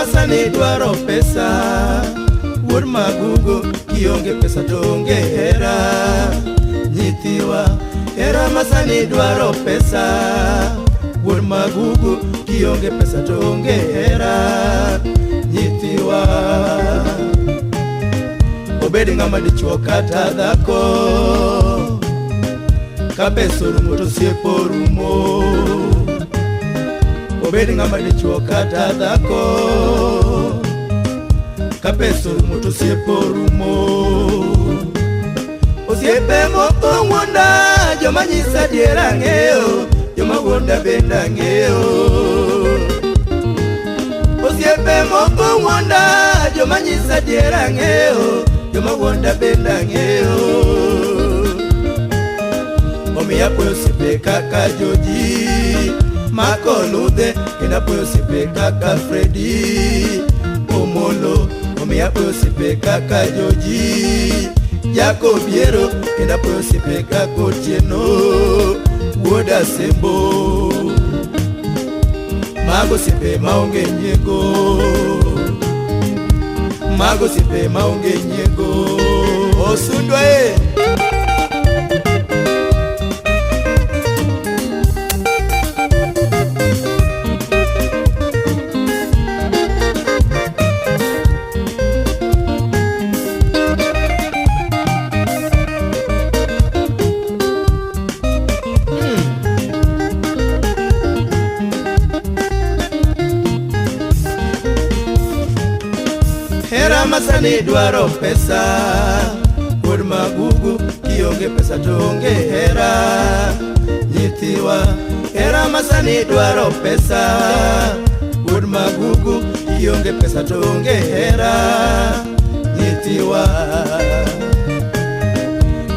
masani dwaro pesa, wuod magugo kionge pesa to onge hera. Nyithiwa hera masani dwaro pesa, wuod magugo kionge pesa to onge hera. Nyithiwa obed ng'ama dichuo kata dhako, ka pesa orumo to osiepo orumo. Obed ng'ama dichuo kata dhako, ka pesa orumo to osiepo orumo. Osiepe moko wuonda joma nyisa adier ang'eyo, joma wuonda bende ang'eyo. Osiepe moko wuonda joma nyisa adier ang'eyo, joma wuonda bende ang'eyo. Omiyo apuoyo osiepe kaka Joji Makoludhe, kendo apuoyo osiepe kaka Fredi Omolo. Omiyo apuoyo osiepe kaka Joji Jakobiero, kendo apuoyo osiepe kaka Otieno wuod Asembo. Mago osiepe maonge nyiego, mago osiepe maonge nyiego. Osundwa hera masani dwaro pesa, wuod magugu kionge pesa to onge hera. Nyithiwa hera masani dwaro pesa, wuod magugu kionge pesa to onge hera. Nyithiwa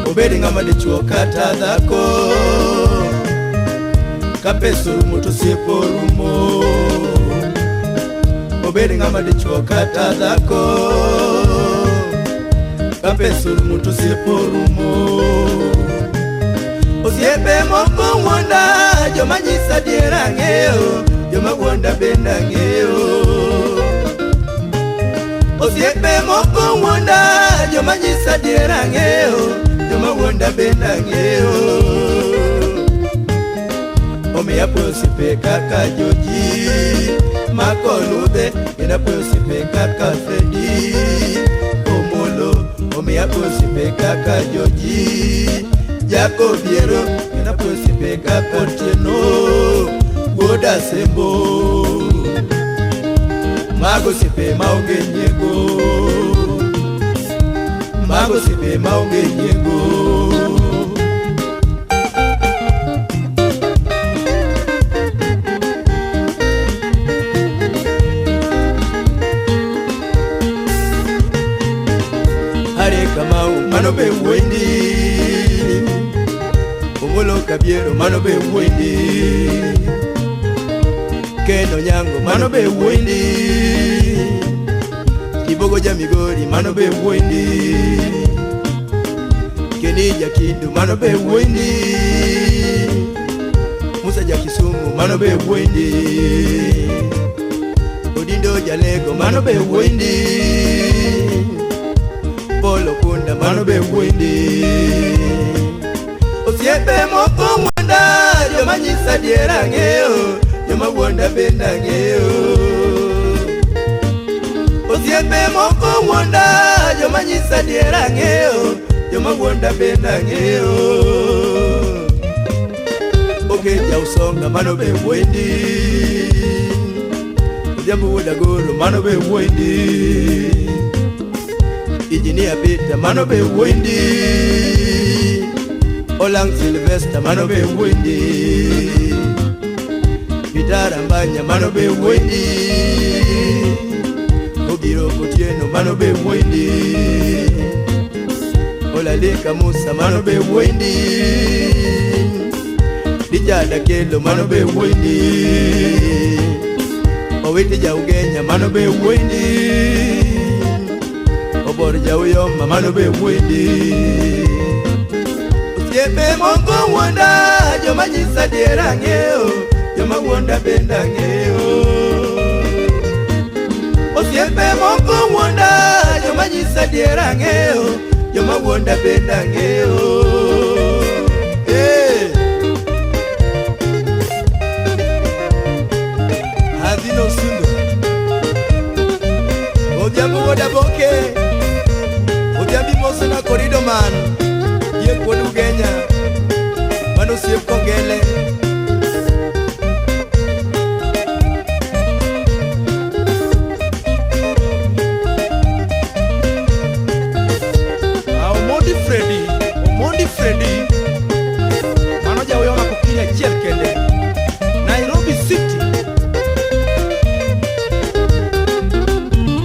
obed ng'ama dichuo kata dhako, ka pesa orumo to osiepo orumo. Obed ng'ama dichuo kata dhako, ka pesa orumo to osiepo orumo. Osiepe moko wuonda joma nyisa adier ang'eyo, joma wuonda bende ang'eyo. Osiepe moko wuonda joma nyisa adier ang'eyo, joma wuonda bende ang'eyo. Omiyo apuoyo osiepe kaka Joji Makoludhe, kendo apuoyo osiepe kaka Fredi Omolo. Omiyo apuoyo osiepe kaka Joji Jakobiero, kendo apuoyo osiepe kaka Otieno wuod Asembo. Mago osiepe maonge nyiego, mago osiepe maonge nyiego. Mano be wuondi, Omolo Kabiero mano be wuondi, Keno Nyango mano be wuondi, Kibogo Jamigori mano be wuondi, Kenija Kindu mano be wuondi, Musa Jakisumu mano be wuondi, Odindo Jalego mano be wuondi, Polo Kunda mano be wuondi. Osiepe moko wuonda joma nyisa adier ang'eyo, joma wuonda bende ang'eyo. Osiepe moko wuonda joma nyisa adier ang'eyo, joma wuonda bende ang'eyo. Okeja Usonga mano be wuondi, Odhiambo wuod Agoro mano be wuondi, Engineer Peter mano be wuondi, Olang Sylvester mano be wuondi, Peter Ambanya mano be wuondi, Obiro Otieno mano be wuondi, Olaleka Musa mano be wuondi, Dijada Kelo mano be wuondi, Owete Jaugenya mano be wuondi, Obor Jauyoma mano be wuondi. Osiepe moko wuonda joma nyisa adier ang'eyo, joma wuonda bende ang'eyo. Osiepe moko wuonda, joma nyisa dier ang'eyo, joma wuonda bende ang'eyo. Adhino sundo odhiambo wuoda boke, odhiambi mose na korido man yie kuod ugenya mano osiep kongele. Omondi Freddy mano jaweyo mako kiny achiel kende Nairobi City.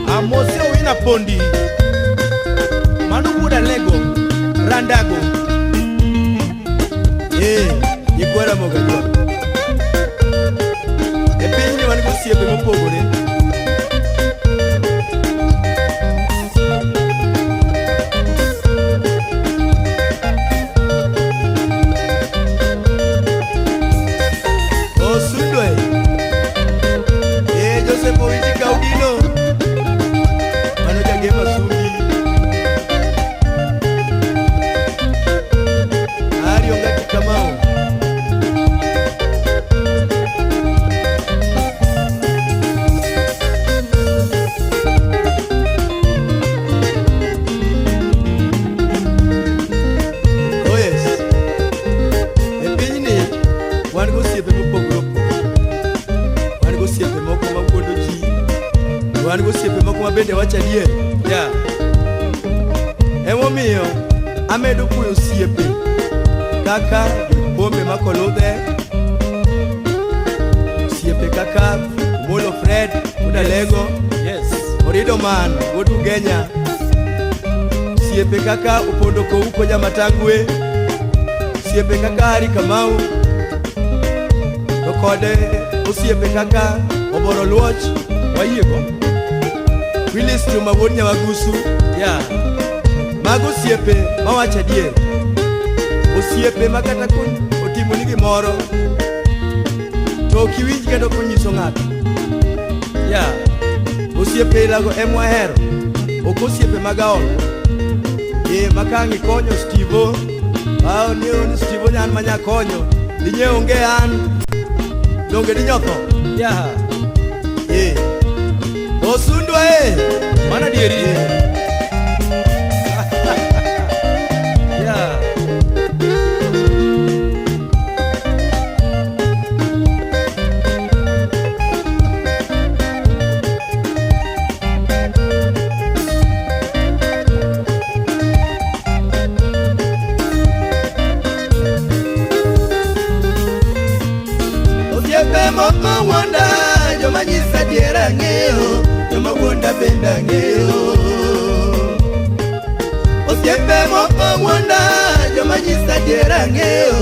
Amose Owina Pondi mano wuoda Lego Randago Nyikwara Mogajwa. E pinyni wan gosiepe mopogore. Wan gosiepe moko ma bende wacha dier. Emomiyo amedo kuyo osiepe kaka Bombe Makoludhe, osiepe kaka Molo Fred Wuoda Lego, Orido Man wuod Ugenya, osiepe kaka Opondo Kouko Jamatangwe, osiepe kaka Hari Kamau, to kod osiepe kaka Oboro Luoch wayiego, Willis Juma wuod Nyawagusu. Mago osiepe mawacha dier, osiepe makata otimoni gimoro to kiwinj kendo konyiso ng'ato. Osiepe ilago emwahero, ok osiepe magaol. Makang' ikonyo Stivo, niyo ni Stivo nyan manya konyo, dinye onge an donge dinyotho. Osundwa mana dieri. Osiepe moko wuonda, joma nyisa dier ang'eyo, joma wuonda bende ang'eyo. Osiepe moko wuonda, joma nyisa dier ang'eyo,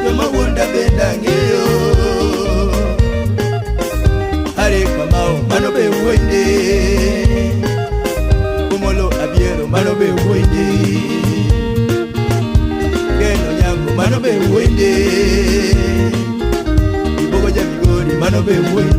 joma wuonda bende ang'eyo. Hari Kamau mano be wuondi, Omolo Abiero mano be wuondi, Geno Nyango mano be wuondi, Ibogo Jamigori mano be wuondi.